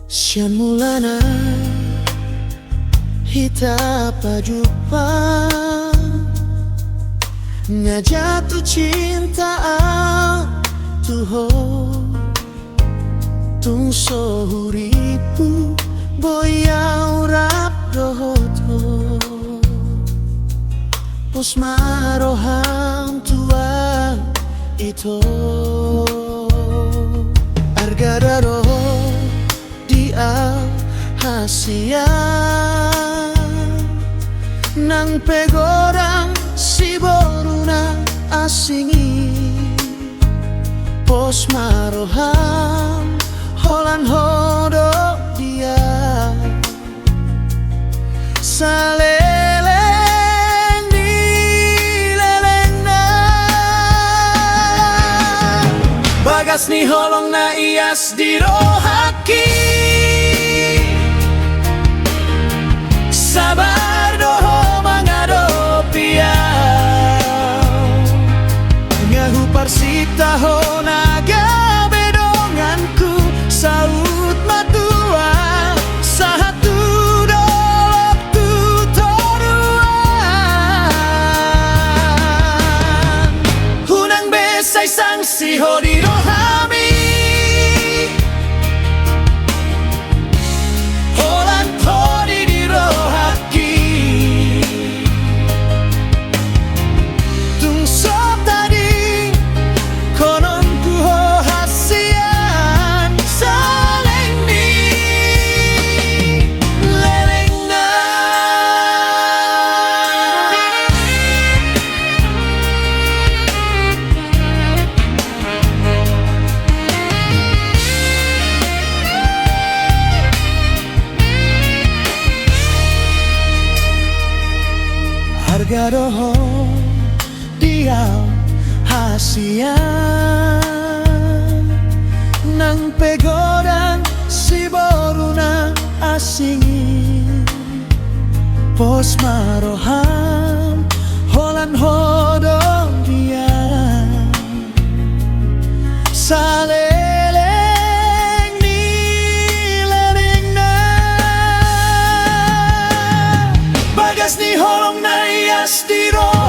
Siyan mula na kita berjumpa, nga jatuh cinta tuho tung sohuripu boya urap dohoto pos maroham tua ito argadaro hasia nang pegorang si boruna asingi pos maroham holan hodo dia saleleng di leleng na bagas ni holong na ias di rohaki sabar doho mangado piau ngahu parsita ho naga bedonganku saut matua satu dolok tu toruan hunang besai sang si ho di rohami harga doho dia hasia nang pegodan si boruna asingi pos maroham holan hodong dia saleleng ni leleng na bagas ni holong na ias di roh